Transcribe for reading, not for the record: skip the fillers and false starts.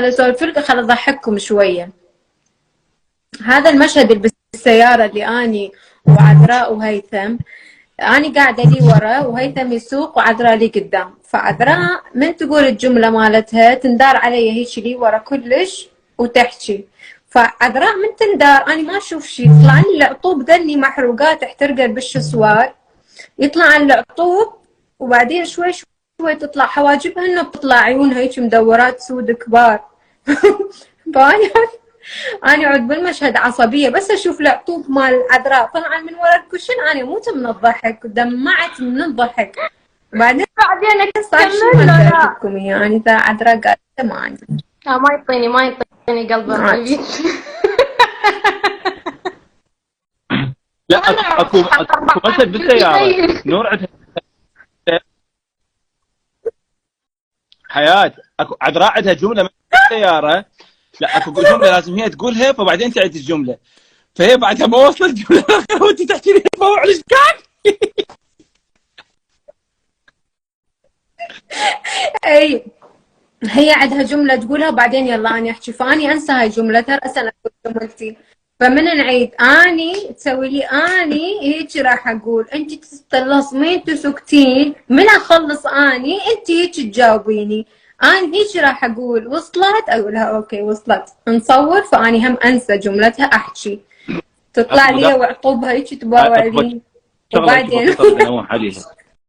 اسولف لكم، خل اضحككم شويه. هذا المشهد اللي بالسياره اللي اني وعذراء وهيثم، اني قاعده لي ورا وهيثم يسوق وعذراء لي قدام، فعذراء من تقول الجمله مالتها تندار علي هيك لي ورا كلش وتحكي. فعذراء من تندار اني ما اشوف شيء، يطلع لي العطوب ذني محروقات احترقت بالشسوار، يطلع العطوب وبعدين شوي شوي تطلع حواجبها، انه بتطلع عيونها هيك مدورات سود كبار. أنا عود بالمشهد عصبية، بس أشوف العطوب مال عذراء طلع من ورا الكوشن أنا موت من الضحك، دمعت من الضحك. بعدين صار شو ما لكم يعني ذا عذراء قالت ما عندي. ما يعطيني قلبه حبيبي. لا اكو مشهد بالسيارة نور عندها حياة، اكو عذراء عندها جملة من السيارة، لا اكو جملة لازم هي تقولها فبعدين تعيد الجملة، فهي بعدها ما وصلت الجملة وانت تحكي لي موع الاشكال. اي هي عندها جملة تقولها وبعدين يلا أنا أحكي، فأني أنسى هاي جملتها رأسا أقول جملتي، فمن نعيد أني تسوي لي أني هيك راح أقول، أنت تستلصمين تسكتين، من أخلص أني أنت هيك تجاوبيني، أنا هيك راح أقول وصلت، أقولها أوكي وصلت، نصور، فأني هم أنسى جملتها أحكي، تطلع لي وعقوبها هيك تباوع لي، وبعدين